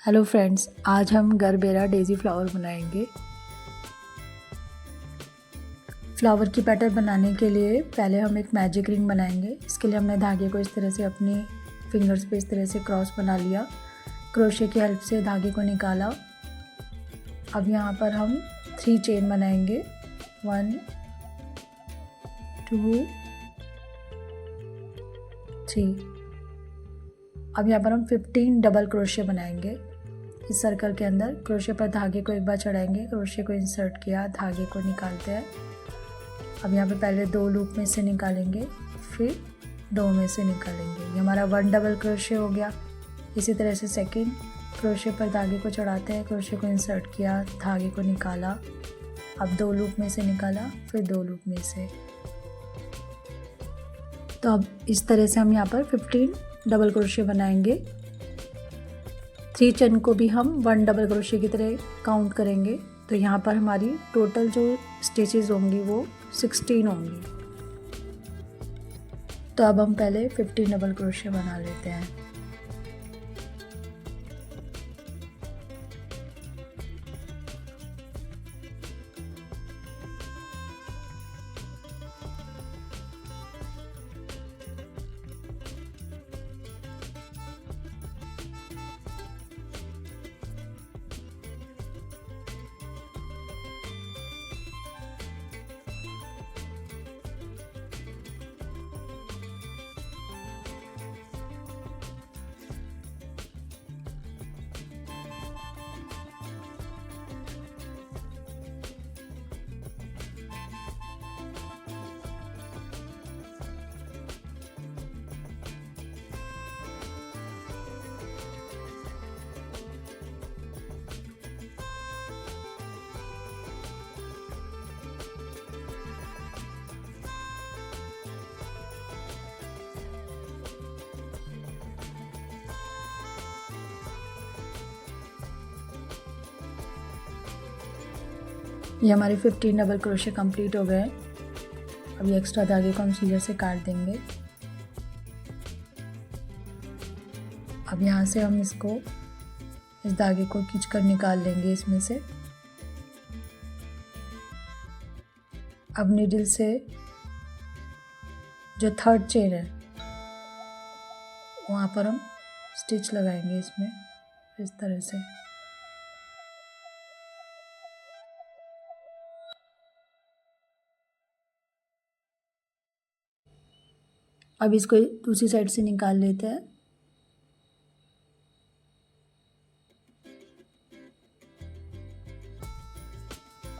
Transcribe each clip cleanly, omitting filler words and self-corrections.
Hello friends, आज हम गरबेरा daisy flower बनाएंगे। फ्लावर की पैटर्न बनाने के लिए पहले हम एक मैजिक रिंग बनाएंगे। इसके लिए हमने धागे को इस तरह से अपनी फिंगर्स पे इस तरह से क्रॉस बना लिया। क्रोशे की हेल्प से धागे को निकाला। अब यहाँ पर हम 3 चेन बनाएंगे। 1 2 3। अब यहाँ पर हम 15 डबल क्रोशे बनाएंगे। इस सर्कल के अंदर क्रोशे पर धागे को एक बार चढ़ाएंगे, क्रोशे को इंसर्ट किया, धागे को निकालते हैं। अब यहाँ पे पहले 2 लूप में से निकालेंगे, फिर 2 में से निकालेंगे। ये हमारा 1 डबल क्रोशे हो गया। इसी तरह से सेकंड क्रोशे पर धागे को चढ़ाते हैं, क्रोशे को इंसर्ट किया, धागे को निकाला। अब 2 लूप में से निकाला, फिर 2 लूप में से। तो अब इस तरह से हम यहाँ पर 15 डबल क्रोशे बनाएंगे। 3 चेन को भी हम 1 डबल क्रोशे की तरह काउंट करेंगे। तो यहाँ पर हमारी टोटल जो स्टिचेस होंगी वो 16 होंगी। तो अब हम पहले 15 डबल क्रोशे बना लेते हैं। ये हमारे 15 डबल क्रोशे कंप्लीट हो गए। अब ये एक्स्ट्रा धागे को हम सीजर से काट देंगे। अब यहाँ से हम इसको इस धागे को खींचकर निकाल लेंगे इसमें से। अब नीडल से जो 3rd चेन है वहाँ पर हम स्टिच लगाएंगे इसमें इस तरह से। अब इसको दूसरी साइड से निकाल लेते हैं।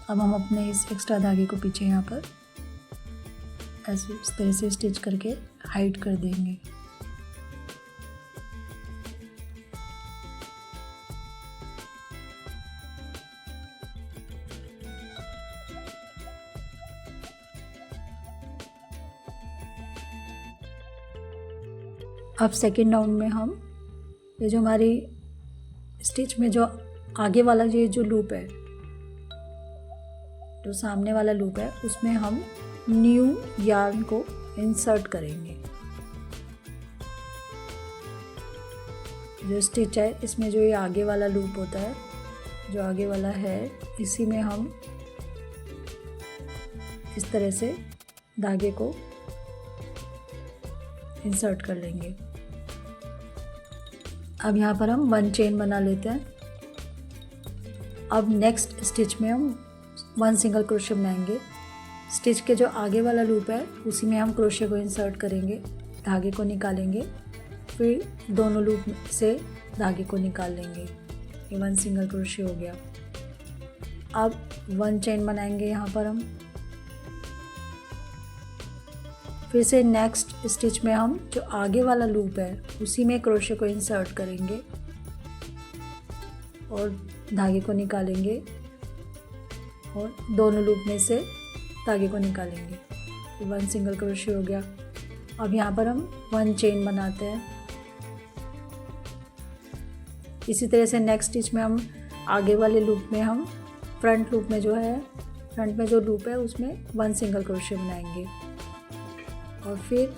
अब हम अपने इस एक्स्ट्रा धागे को पीछे यहाँ पर ऐसे इस तरह से स्टिच करके हाइड कर देंगे। अब सेकेंड राउंड में हम ये जो हमारी स्टिच में जो आगे वाला ये जो लूप है, जो सामने वाला लूप है, उसमें हम न्यू यार्न को इंसर्ट करेंगे। जो स्टिच है इसमें जो ये आगे वाला लूप होता है, जो आगे वाला है, इसी में हम इस तरह से धागे को इंसर्ट कर लेंगे। अब यहाँ पर हम 1 चेन बना लेते हैं। अब नेक्स्ट स्टिच में हम 1 सिंगल क्रोशे बनाएंगे। स्टिच के जो आगे वाला लूप है उसी में हम क्रोशे को इंसर्ट करेंगे, धागे को निकालेंगे, फिर दोनों लूप से धागे को निकाल लेंगे। ये 1 सिंगल क्रोशे हो गया। अब 1 चेन बनाएंगे यहाँ पर हम। फिर से नेक्स्ट स्टिच में हम जो आगे वाला लूप है उसी में क्रोशे को इंसर्ट करेंगे और धागे को निकालेंगे और दोनों लूप में से धागे को निकालेंगे। ये 1 सिंगल क्रोशे हो गया। अब यहाँ पर हम 1 चेन बनाते हैं। इसी तरह से नेक्स्ट स्टिच में हम आगे वाले लूप में हम फ्रंट लूप में जो है, फ्रंट में जो लूप है उसमें 1 सिंगल क्रोशे बनाएंगे और फिर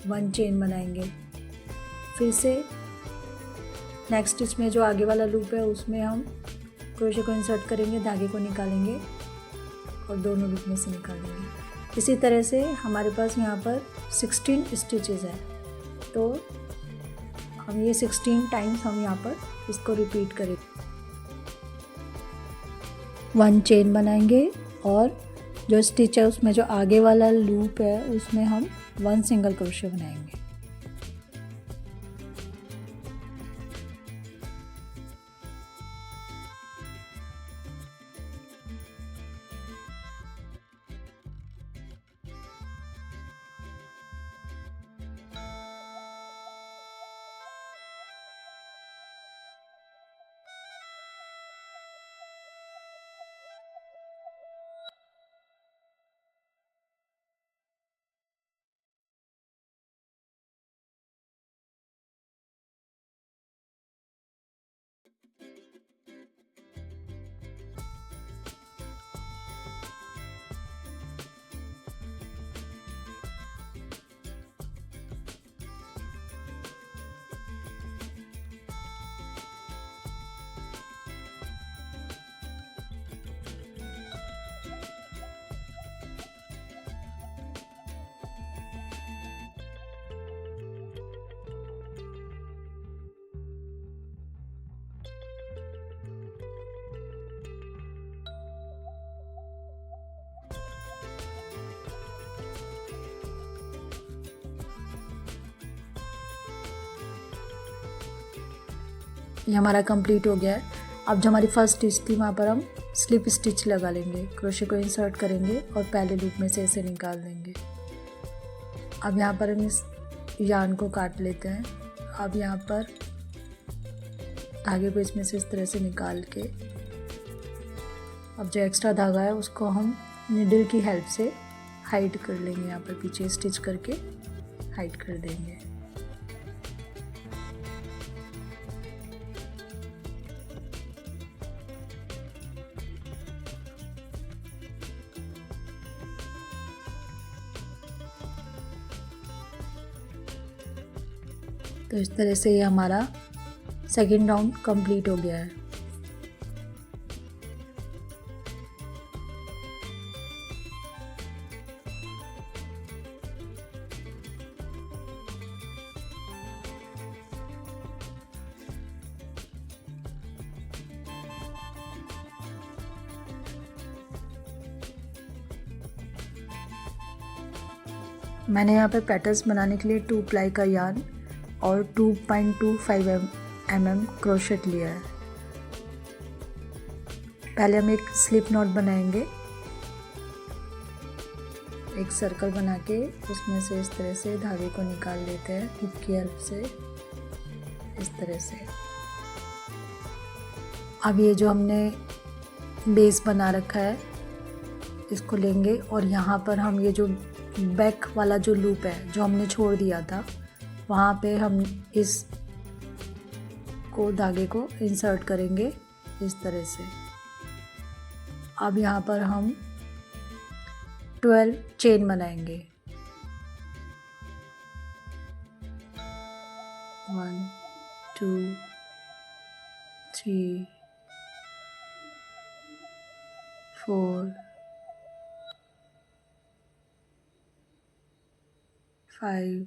1 चेन बनाएंगे। फिर से नेक्स्ट स्टिच में जो आगे वाला लूप है उसमें हम क्रोशे को इंसर्ट करेंगे, धागे को निकालेंगे और दोनों लूप में से निकालेंगे। इसी तरह से हमारे पास यहाँ पर 16 स्टिचेस है, तो हम ये 16 टाइम्स हम यहाँ पर इसको रिपीट करेंगे। 1 चेन बनाएंगे और जो स्टिच है उसमें जो आगे वाला लूप है उसमें हम 1 सिंगल क्रोशे बनाएंगे। ये हमारा कंप्लीट हो गया है। अब जो हमारी फर्स्ट स्टिच थी वहाँ पर हम स्लिप स्टिच लगा लेंगे, क्रोशे को इंसर्ट करेंगे और पहले लूप में से इसे निकाल देंगे। अब यहाँ पर हम इस यार्न को काट लेते हैं। अब यहाँ पर धागे को इसमें से इस तरह से निकाल के अब जो एक्स्ट्रा धागा है उसको हम नीडल की हेल्प से हाइड कर लेंगे, यहाँ पर पीछे स्टिच करके हाइड कर देंगे। तो इस तरह से ये हमारा सेकेंड राउंड कंप्लीट हो गया है। मैंने यहाँ पे पैटर्न्स बनाने के लिए 2 प्लाई का यार्न और 2.25 mm क्रोशेट लिया है। पहले हम एक स्लिप नॉट बनाएंगे, एक सर्कल बना के उसमें से इस तरह से धागे को निकाल लेते हैं हुक की हेल्प से, इस तरह से। अब ये जो हमने बेस बना रखा है इसको लेंगे और यहाँ पर हम ये जो बैक वाला जो लूप है जो हमने छोड़ दिया था वहाँ पे हम इस को धागे को इंसर्ट करेंगे इस तरह से। अब यहाँ पर हम 12 चेन बनाएंगे। 1 2 3 4 5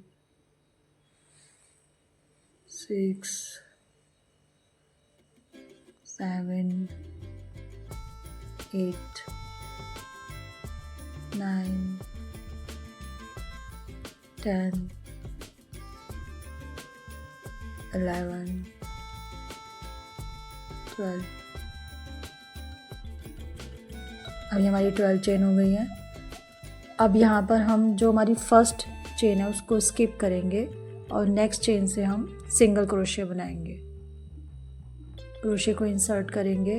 6 7 8 9 10 11 12। अभी हमारी 12 चेन हो गई है। अब यहाँ पर हम जो हमारी फर्स्ट चेन है उसको स्किप करेंगे और नेक्स्ट चेन से हम सिंगल क्रोशे बनाएंगे। क्रोशे को इंसर्ट करेंगे,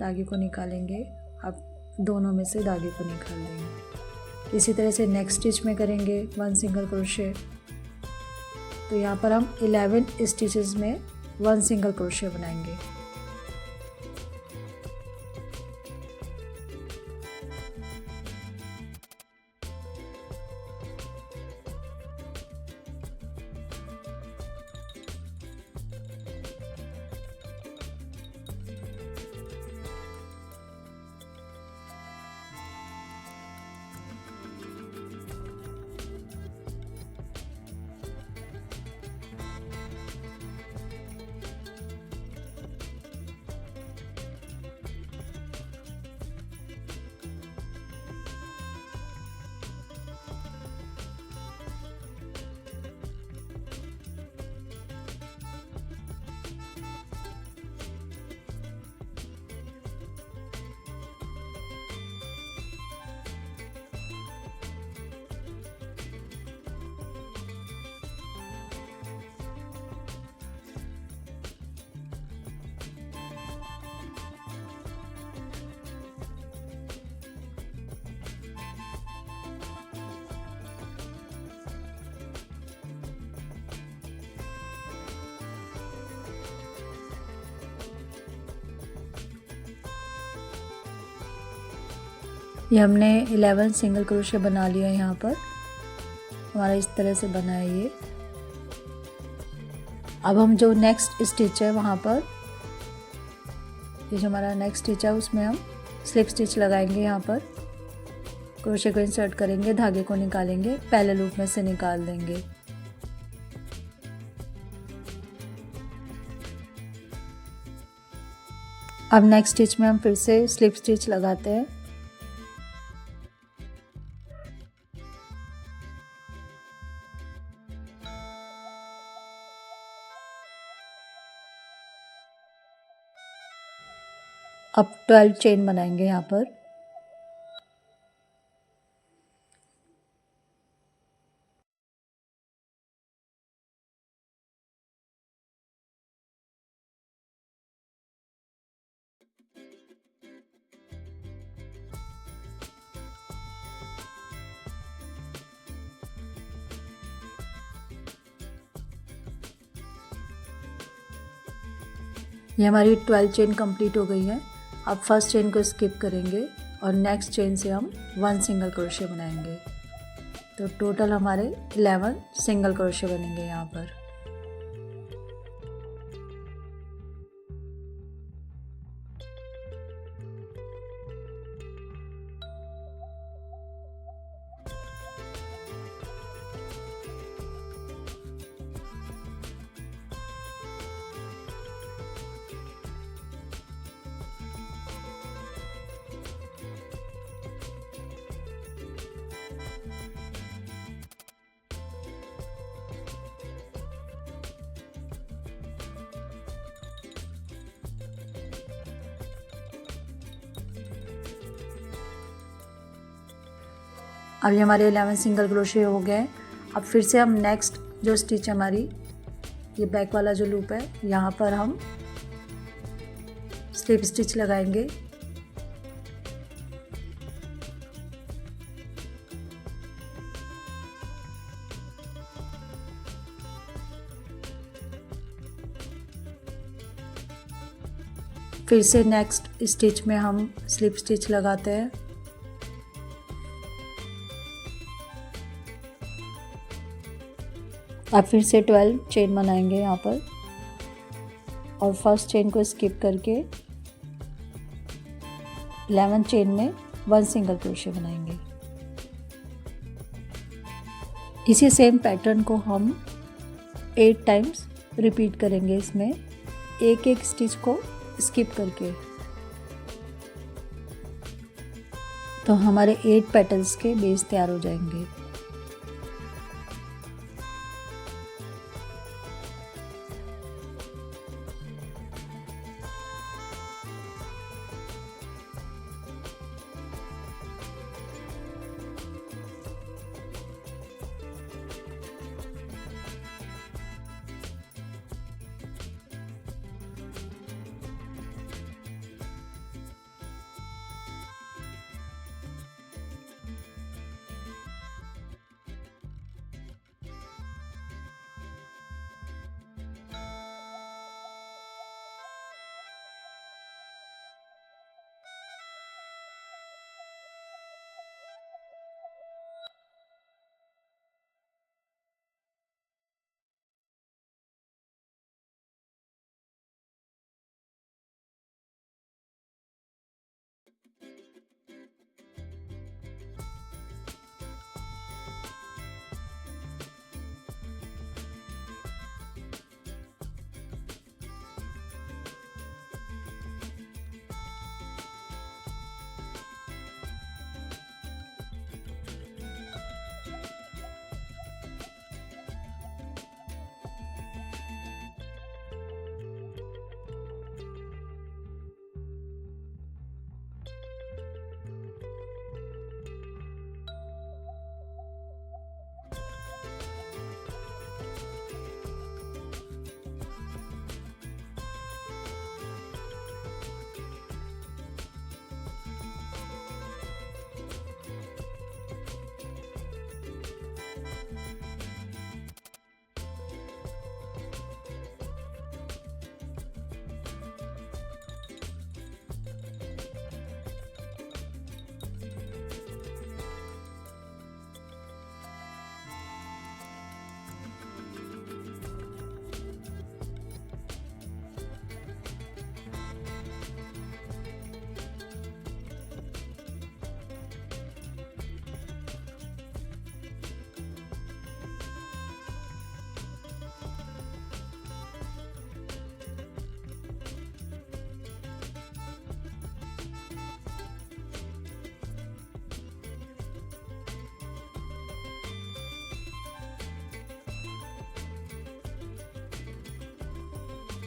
धागे को निकालेंगे, अब दोनों में से धागे को निकाल देंगे। इसी तरह से नेक्स्ट स्टिच में करेंगे 1 सिंगल क्रोशे। तो यहाँ पर हम 11 स्टिचेस में 1 सिंगल क्रोशे बनाएंगे। ये हमने 11 सिंगल क्रोशे बना लिया है। यहाँ पर हमारा इस तरह से बना है ये। अब हम जो नेक्स्ट स्टिच है वहाँ पर, ये जो हमारा नेक्स्ट स्टिच है उसमें हम स्लिप स्टिच लगाएंगे। यहाँ पर क्रोशे को इंसर्ट करेंगे, धागे को निकालेंगे, पहले लूप में से निकाल देंगे। अब नेक्स्ट स्टिच में हम फिर से स्लिप स्टिच लगाते हैं। अब 12 चेन बनाएंगे यहाँ पर। ये हमारी 12 चेन कंप्लीट हो गई है। अब फर्स्ट चेन को स्किप करेंगे और नेक्स्ट चेन से हम 1 सिंगल क्रोशे बनाएंगे। तो टोटल हमारे 11 सिंगल क्रोशे बनेंगे यहाँ पर। अब ये हमारे 11 सिंगल क्रोशे हो गए। अब फिर से हम नेक्स्ट जो स्टिच हमारी ये बैक वाला जो लूप है यहाँ पर हम स्लिप स्टिच लगाएंगे। फिर से नेक्स्ट स्टिच में हम स्लिप स्टिच लगाते हैं। अब फिर से 12 चेन बनाएंगे यहाँ पर और फर्स्ट चेन को स्किप करके 11 चेन में 1 सिंगल क्रोशे बनाएंगे। इसी सेम पैटर्न को हम 8 टाइम्स रिपीट करेंगे। इसमें एक एक स्टिच को स्किप करके, तो हमारे 8 पेटल्स के बेस तैयार हो जाएंगे।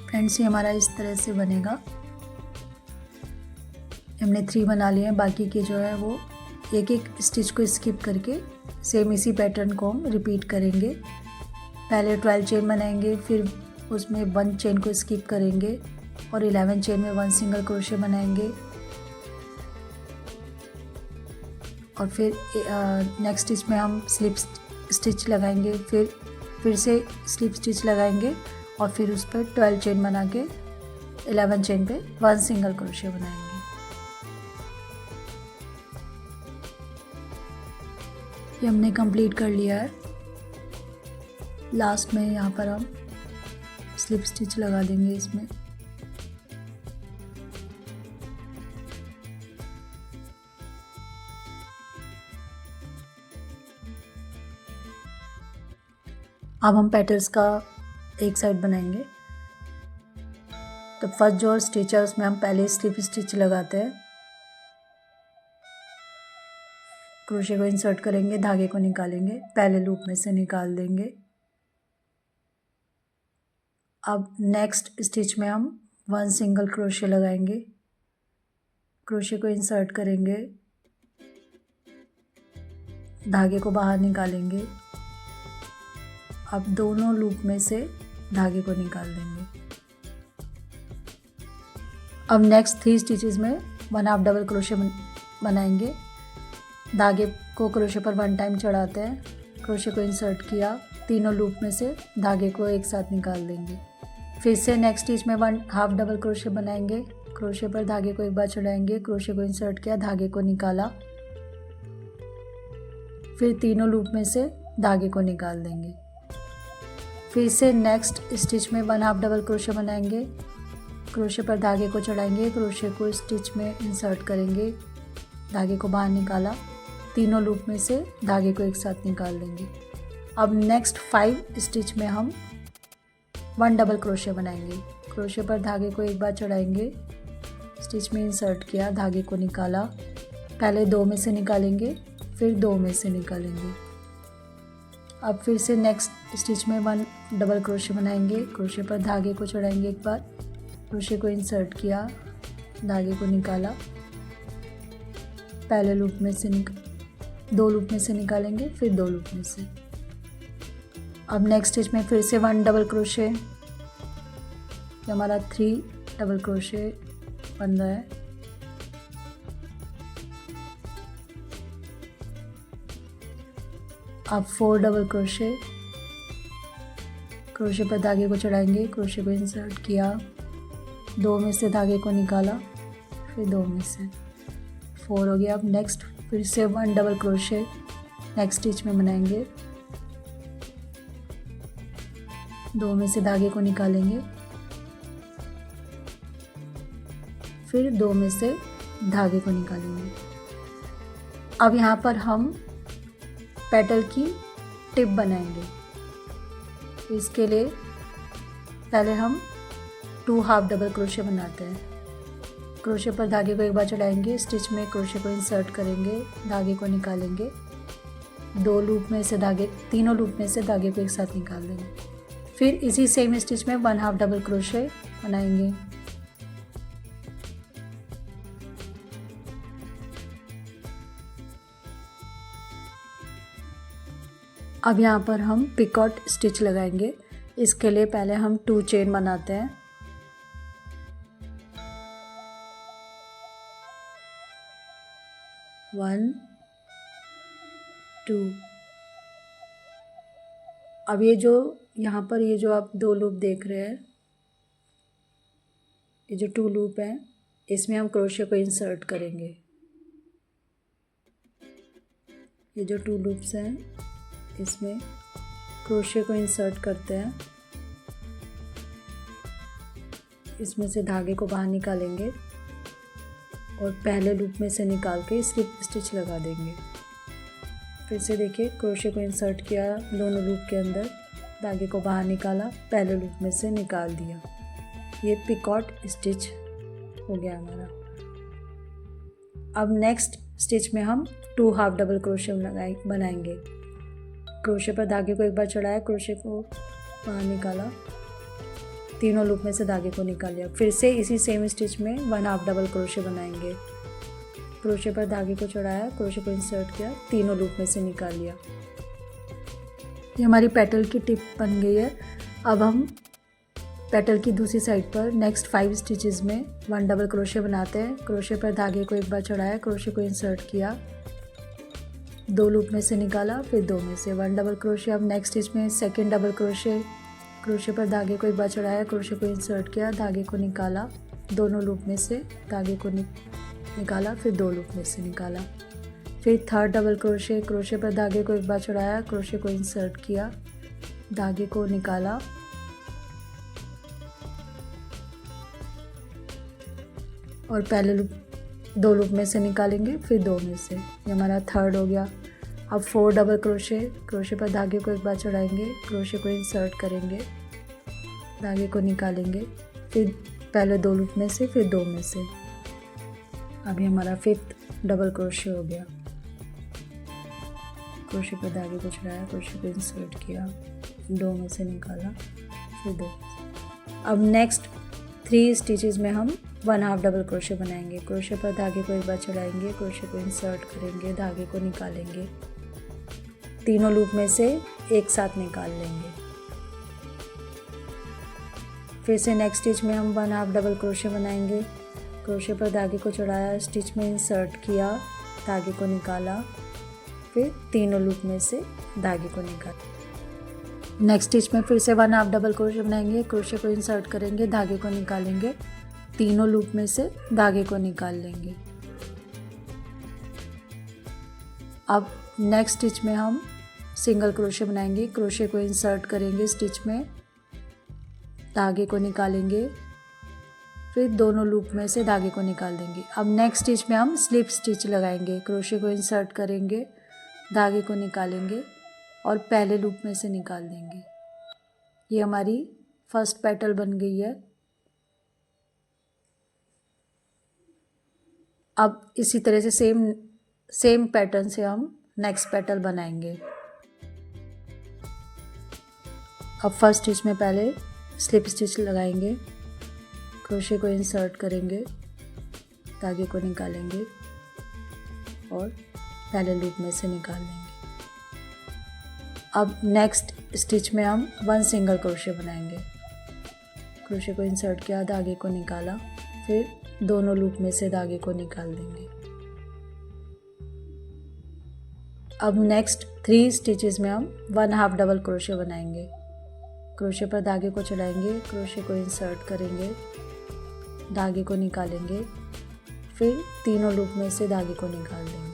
फ्रेंड्स ये हमारा इस तरह से बनेगा। हमने 3 बना लिए हैं, बाकी के जो है वो एक एक स्टिच को स्किप करके सेम इसी पैटर्न को हम रिपीट करेंगे। पहले 12 चेन बनाएंगे, फिर उसमें 1 चेन को स्किप करेंगे और 11 चेन में 1 सिंगल क्रोशे बनाएंगे और फिर नेक्स्ट स्टिच में हम स्लिप स्टिच लगाएंगे, फिर से स्लिप स्टिच लगाएंगे और फिर उस पर 12 चेन बना के 11 चेन पे 1 सिंगल क्रोशे बनाएंगे। ये हमने कंप्लीट कर लिया है। लास्ट में यहाँ पर हम स्लिप स्टिच लगा देंगे इसमें। अब हम पेटल्स का एक साइड बनाएंगे। तो फर्स्ट जो स्टिच है उसमें हम पहले स्लिप स्टिच लगाते हैं, क्रोशे को इंसर्ट करेंगे, धागे को निकालेंगे, पहले लूप में से निकाल देंगे। अब नेक्स्ट स्टिच में हम 1 सिंगल क्रोशे लगाएंगे, क्रोशे को इंसर्ट करेंगे, धागे को बाहर निकालेंगे। अब दोनों लूप में से धागे को निकाल देंगे। अब नेक्स्ट 3 स्टिचेस में 1/2 डबल क्रोशे बनाएंगे। धागे को क्रोशे पर 1 टाइम चढ़ाते हैं, क्रोशे को इंसर्ट किया, तीनों लूप में से धागे को एक साथ निकाल देंगे। फिर से नेक्स्ट स्टिच में 1/2 डबल क्रोशे बनाएंगे, क्रोशे पर धागे को एक बार चढ़ाएंगे, क्रोशे को इंसर्ट किया, धागे को निकाला, फिर तीनों लूप में से धागे को निकाल देंगे। फिर से नेक्स्ट स्टिच में 1/2 डबल क्रोशे बनाएंगे, क्रोशे पर धागे को चढ़ाएंगे, क्रोशे को स्टिच में इंसर्ट करेंगे, धागे को बाहर निकाला, तीनों लूप में से धागे को एक साथ निकाल देंगे। अब नेक्स्ट 5 स्टिच में हम 1 डबल क्रोशे बनाएंगे, क्रोशे पर धागे को एक बार चढ़ाएंगे, स्टिच में इंसर्ट किया, धागे को निकाला, पहले 2 में से निकालेंगे, फिर 2 में से निकालेंगे। अब फिर से नेक्स्ट स्टिच में 1 डबल क्रोशे बनाएंगे, क्रोशे पर धागे को चढ़ाएंगे एक बार, क्रोशे को इंसर्ट किया, धागे को निकाला, पहले लूप में से 2 लूप में से निकालेंगे, फिर 2 लूप में से। अब नेक्स्ट स्टिच में फिर से 1 डबल क्रोशे, हमारा 3 डबल क्रोशे बन रहा है। अब 4 डबल क्रोशे, क्रोशे पर धागे को चढ़ाएंगे, क्रोशे को इंसर्ट किया, 2 में से धागे को निकाला, फिर 2 में से 4 हो गया। अब नेक्स्ट फिर से 1 डबल क्रोशे नेक्स्ट स्टिच में बनाएंगे, 2 में से धागे को निकालेंगे, फिर 2 में से धागे को निकालेंगे। अब यहाँ पर हम पेटल की टिप बनाएंगे। इसके लिए पहले हम 2 हाफ डबल क्रोशे बनाते हैं, क्रोशे पर धागे को एक बार चढ़ाएंगे, स्टिच में क्रोशे को इंसर्ट करेंगे, धागे को निकालेंगे, 2 लूप में से तीनों लूप में से धागे को एक साथ निकाल देंगे। फिर इसी सेम स्टिच में 1 हाफ डबल क्रोशे बनाएंगे। अब यहाँ पर हम पिकॉट स्टिच लगाएंगे। इसके लिए पहले हम 2 चेन बनाते हैं, वन 2। अब ये जो यहाँ पर ये जो आप 2 लूप देख रहे हैं, ये जो 2 लूप हैं, इसमें हम क्रोशे को इंसर्ट करेंगे। ये जो 2 लूप्स हैं इसमें क्रोशे को इंसर्ट करते हैं, इसमें से धागे को बाहर निकालेंगे और पहले लूप में से निकाल के स्लिप स्टिच लगा देंगे। फिर से देखिए, क्रोशे को इंसर्ट किया दोनों लूप के अंदर, धागे को बाहर निकाला, पहले लूप में से निकाल दिया। ये पिकॉट स्टिच हो गया हमारा। अब नेक्स्ट स्टिच में हम 2 हाफ डबल क्रोशे बनाएंगे। क्रोशे पर धागे को एक बार चढ़ाया, क्रोशे को बाहर निकाला, तीनों लूप में से धागे को निकाल लिया। फिर से इसी सेम स्टिच में 1 हाफ डबल क्रोशे बनाएंगे। क्रोशे पर धागे को चढ़ाया, क्रोशे को इंसर्ट किया, तीनों लूप में से निकाल लिया। ये हमारी पेटल की टिप बन गई है। अब हम पेटल की दूसरी साइड पर नेक्स्ट 5 स्टिचेस में 1 डबल क्रोशे बनाते हैं। क्रोशे पर धागे को एक बार चढ़ाया, क्रोशे को इंसर्ट किया, 2 लूप में से निकाला, फिर 2 में से 1 डबल क्रोशे। अब नेक्स्ट स्टिच में सेकेंड डबल क्रोशे, क्रोशे पर धागे को एक बार चढ़ाया, क्रोशे को इंसर्ट किया, धागे को निकाला, दोनों लूप में से धागे को निकाला, फिर 2 लूप में से निकाला। फिर थर्ड डबल क्रोशे, क्रोशे पर धागे को एक बार चढ़ाया, क्रोशे को इंसर्ट किया, धागे को निकाला, और पहले लूप 2 लूप में से निकालेंगे, फिर 2 में से। ये हमारा थर्ड हो गया। अब 4 डबल क्रोशे, क्रोशे पर धागे को एक बार चढ़ाएंगे, क्रोशे को इंसर्ट करेंगे, धागे को निकालेंगे, फिर पहले 2 लूप में से, फिर 2 में से। अभी हमारा 5th डबल क्रोशे हो गया। क्रोशे पर धागे को चढ़ाया, क्रोशे को इंसर्ट किया, 2 में से निकाला, फिर 2 में से। अब नेक्स्ट 3 स्टिचेस में हम 1 हाफ डबल क्रोशे बनाएंगे। क्रोशे पर धागे को एक बार चढ़ाएंगे, क्रोशे को इंसर्ट करेंगे, धागे को निकालेंगे, तीनों लूप में से एक साथ निकाल लेंगे। फिर से नेक्स्ट स्टिच में हम 1 हाफ डबल क्रोशे बनाएंगे। क्रोशे पर धागे को चढ़ाया, स्टिच में इंसर्ट किया, धागे को निकाला, फिर तीनों लूप में से धागे को निकाला। नेक्स्ट स्टिच में फिर से 1 हाफ डबल क्रोशे बनाएंगे। क्रोशे को इंसर्ट करेंगे, धागे को निकालेंगे, तीनों लूप में से धागे को निकाल लेंगे। अब नेक्स्ट स्टिच में हम सिंगल क्रोशे बनाएंगे। क्रोशे को इंसर्ट करेंगे स्टिच में, धागे को निकालेंगे, फिर दोनों लूप में से धागे को निकाल देंगे। अब नेक्स्ट स्टिच में हम स्लिप स्टिच लगाएंगे। क्रोशे को इंसर्ट करेंगे, धागे को निकालेंगे और पहले लूप में से निकाल देंगे। ये हमारी फर्स्ट पेटल बन गई है। अब इसी तरह से सेम पैटर्न से हम नेक्स्ट पेटल बनाएंगे। अब फर्स्ट स्टिच में पहले स्लिप स्टिच लगाएंगे, क्रोशे को इंसर्ट करेंगे, धागे को निकालेंगे और पहले लूप में से निकाल लेंगे। अब नेक्स्ट स्टिच में हम 1 सिंगल क्रोशे बनाएंगे। क्रोशे को इंसर्ट किया, धागे को निकाला, फिर दोनों लूप में से धागे को निकाल देंगे। अब नेक्स्ट 3 स्टिचेस में हम 1 हाफ डबल क्रोशे बनाएंगे। क्रोशे पर धागे को चढ़ाएंगे, क्रोशे को इंसर्ट करेंगे, धागे को निकालेंगे, फिर तीनों लूप में से धागे को निकाल देंगे।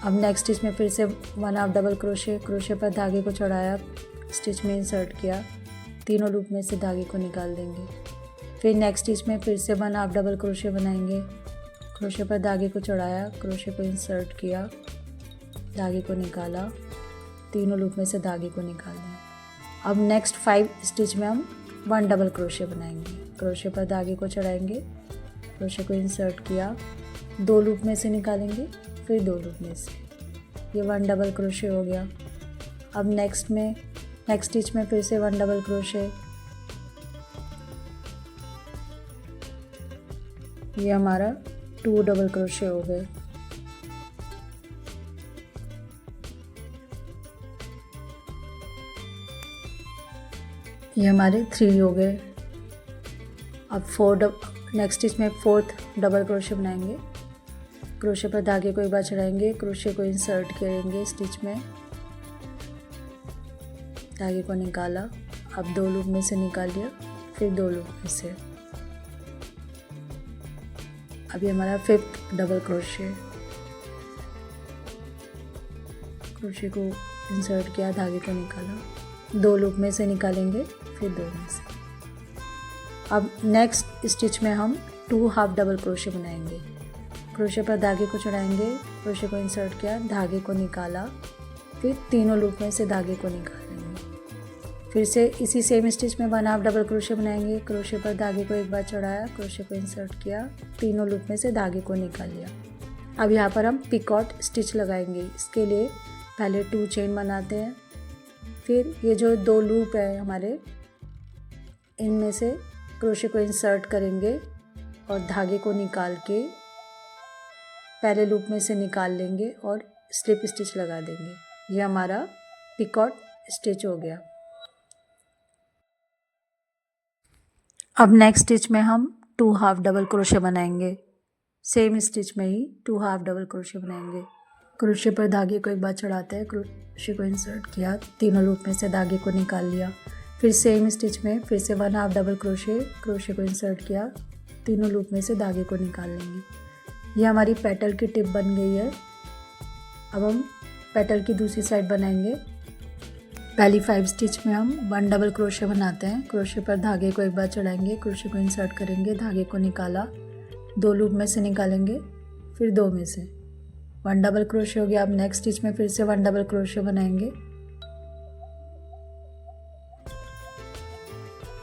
अब नेक्स्ट स्टिच में फिर से 1 हाफ डबल क्रोशे, क्रोशे पर धागे को चढ़ाया, स्टिच में इंसर्ट किया, तीनों लूप में से धागे को निकाल देंगे। फिर नेक्स्ट स्टिच में फिर से 1 हाफ डबल क्रोशे बनाएंगे। क्रोशे पर धागे को चढ़ाया, क्रोशे को इंसर्ट किया, धागे को निकाला, तीनों लूप में से धागे को निकाल देंगे। अब नेक्स्ट 5 स्टिच में हम 1 डबल क्रोशे बनाएंगे। क्रोशे पर धागे को चढ़ाएंगे, क्रोशे को इंसर्ट किया, 2 लूप में से निकालेंगे, फिर 2 लूप में से। ये 1 डबल क्रोशे हो गया। अब नेक्स्ट स्टिच में फिर से 1 डबल क्रोशे। ये हमारा 2 डबल क्रोशे हो गए। ये हमारे 3 हो गए। अब नेक्स्ट स्टिच में 4th डबल क्रोशे बनाएंगे। क्रोशे पर धागे को एक बार चढ़ाएंगे, क्रोशे को इंसर्ट करेंगे स्टिच में, धागे को निकाला, अब 2 लूप में से निकाल लिया, फिर 2 लूप में से। अभी हमारा 5th डबल क्रोशे। क्रोशे को इंसर्ट किया, धागे को निकाला, 2 लूप में से निकालेंगे, फिर 2 में से। अब नेक्स्ट स्टिच में हम 2 हाफ डबल क्रोशे बनाएंगे। क्रोशे पर धागे को चढ़ाएंगे, क्रोशे को इंसर्ट किया, धागे को निकाला, फिर तीनों लूप में से धागे को निकालेंगे। फिर से इसी सेम स्टिच में 1 हाफ डबल क्रोशे बनाएंगे। क्रोशे पर धागे को एक बार चढ़ाया, क्रोशे को इंसर्ट किया, तीनों लूप में से धागे को निकाल लिया। अब यहाँ पर हम पिकॉट स्टिच लगाएंगे। इसके लिए पहले 2 चेन बनाते हैं, फिर ये जो 2 लूप है हमारे इनमें से क्रोशे को इंसर्ट करेंगे और धागे को निकाल के पहले लूप में से निकाल लेंगे और स्लिप स्टिच लगा देंगे। ये हमारा पिकॉट स्टिच हो गया। अब नेक्स्ट स्टिच में हम 2 हाफ डबल क्रोशे बनाएंगे। सेम स्टिच में ही 2 हाफ डबल क्रोशे बनाएंगे। क्रोशे पर धागे को एक बार चढ़ाते हैं, क्रोशे को इंसर्ट किया, तीनों लूप में से धागे को निकाल लिया। फिर सेम स्टिच में फिर से 1 हाफ डबल क्रोशे, क्रोशे को इंसर्ट किया, तीनों लूप में से धागे को निकाल लेंगे। ये हमारी पेटल की टिप बन गई है। अब हम पेटल की दूसरी साइड बनाएंगे। पहली 5 स्टिच में हम 1 डबल क्रोशे बनाते हैं। क्रोशे पर धागे को एक बार चढ़ाएंगे, क्रोशे को इंसर्ट करेंगे, धागे को निकाला, 2 लूप में से निकालेंगे, फिर 2 में से 1 डबल क्रोशे हो गया। अब नेक्स्ट स्टिच में फिर से 1 डबल क्रोशे बनाएंगे,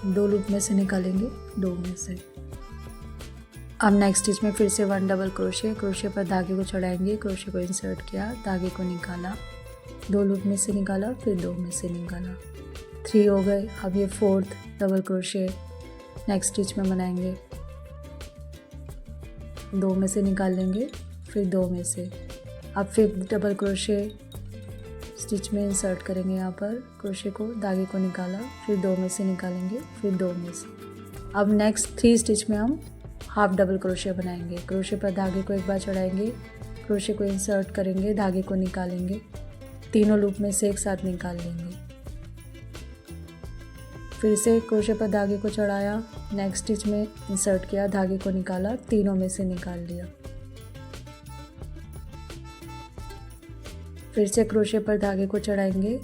2 लूप में से निकालेंगे, 2 में से। अब नेक्स्ट स्टिच में फिर से 1 डबल क्रोशे, क्रोशे पर धागे को चढ़ाएंगे, क्रोशे को इंसर्ट किया, धागे को निकाला, 2 लूप में से निकाला, फिर 2 में से निकाला, 3 हो गए। अब ये 4th double crochet next stitch में बनाएंगे, 2 में से निकाल लेंगे, फिर 2 में से। अब 5th डबल क्रोशे स्टिच में इंसर्ट करेंगे, यहाँ पर क्रोशे को, धागे को निकाला, फिर 2 में से निकालेंगे, फिर 2 में से। अब नेक्स्ट 3 स्टिच में हम हाफ डबल क्रोशे बनाएंगे। क्रोशे पर धागे को एक बार चढ़ाएंगे, क्रोशे को इंसर्ट करेंगे, धागे को निकालेंगे, तीनों लूप में से एक साथ निकाल लेंगे। फिर से क्रोशे पर धागे को चढ़ाया, नेक्स्ट स्टिच में इंसर्ट किया, धागे को निकाला, तीनों में से निकाल लिया। फिर से क्रोशे पर धागे को चढ़ाएंगे,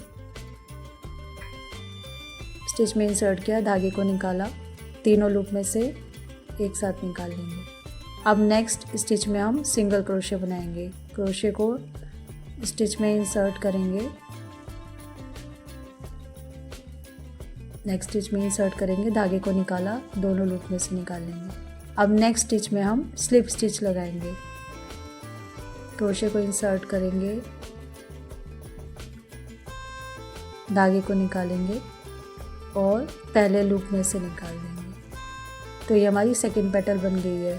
स्टिच में इंसर्ट किया, धागे को निकाला, तीनों लूप में से एक साथ निकाल लेंगे। अब नेक्स्ट स्टिच में हम सिंगल क्रोशे बनाएंगे। क्रोशे को स्टिच में इंसर्ट करेंगे, नेक्स्ट स्टिच में इंसर्ट करेंगे, धागे को निकाला, दोनों लूप में से निकाल लेंगे। अब नेक्स्ट स्टिच में हम स्लिप स्टिच लगाएंगे। क्रोशे को इंसर्ट करेंगे, धागे को निकालेंगे और पहले लूप में से निकाल देंगे। तो ये हमारी सेकंड पेटल बन गई है।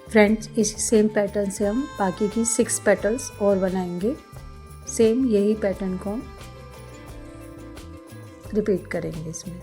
फ्रेंड्स, इसी सेम पैटर्न से हम बाकी की 6 पेटल्स और बनाएंगे। सेम यही पैटर्न को हम रिपीट करेंगे इसमें।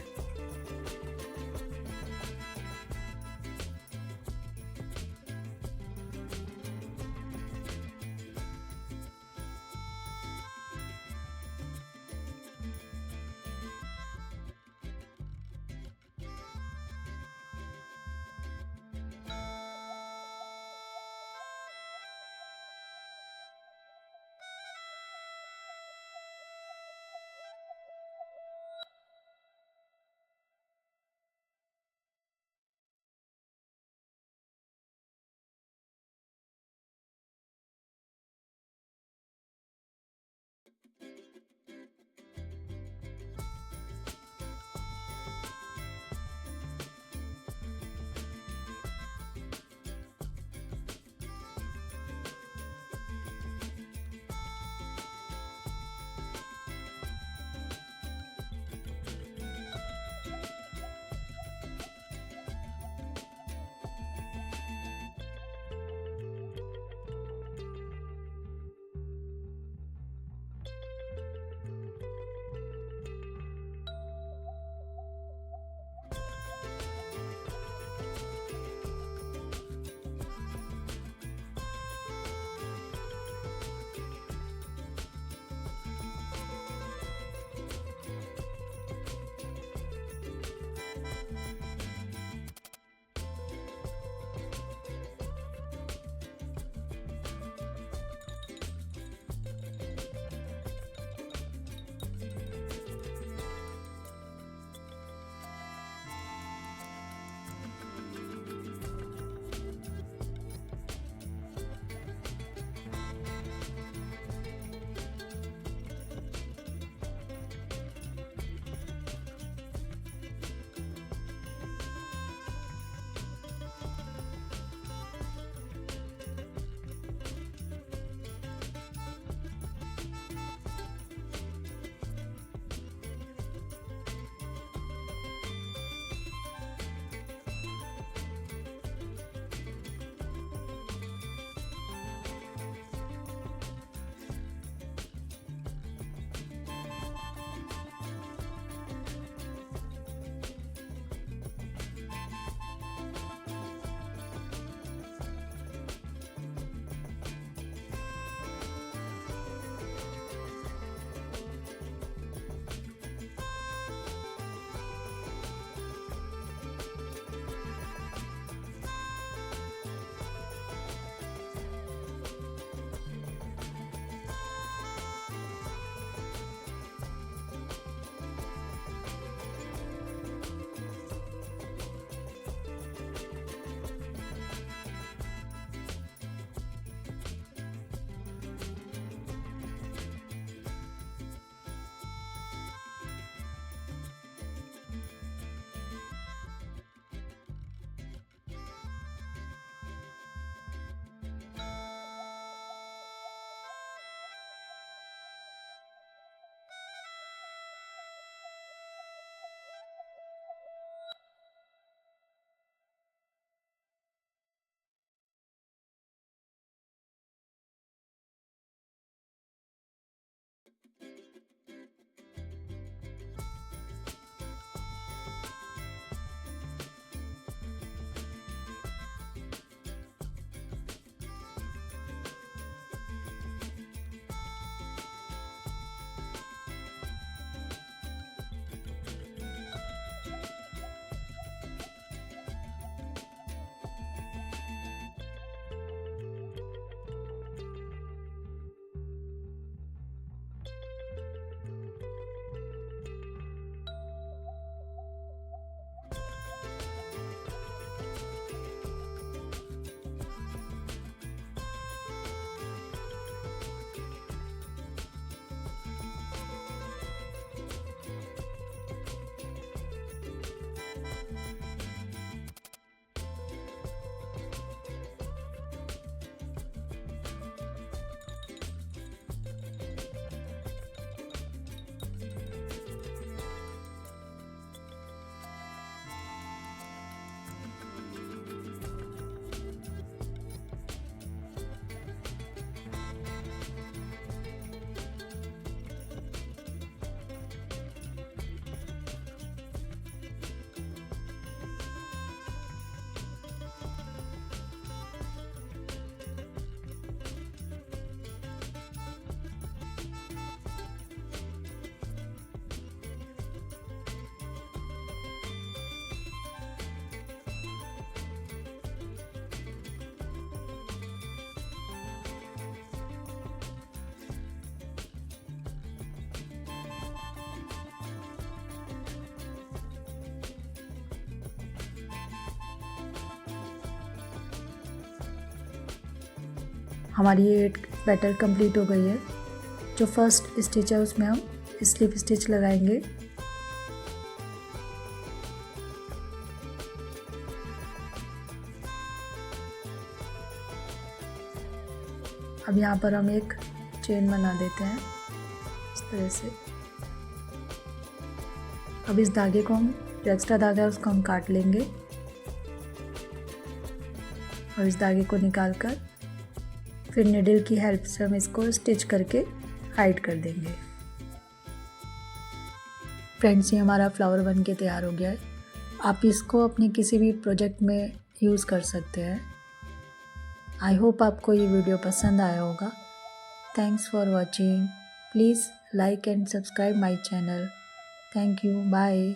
हमारी ये पैटर्न कंप्लीट हो गई है। जो फर्स्ट स्टिच है उसमें हम स्लिप स्टिच लगाएंगे। अब यहाँ पर हम एक चेन बना देते हैं इस तरह से। अब इस धागे को हम जो एक्स्ट्रा धागा है उसको हम काट लेंगे और इस धागे को निकाल कर फिर निडल की हेल्प से हम इसको स्टिच करके हाइड कर देंगे। फ्रेंड्स, ये हमारा फ्लावर बन के तैयार हो गया है। आप इसको अपने किसी भी प्रोजेक्ट में यूज़ कर सकते हैं। आई होप आपको ये वीडियो पसंद आया होगा। Thanks for watching. Please like and subscribe my channel. Thank you. Bye.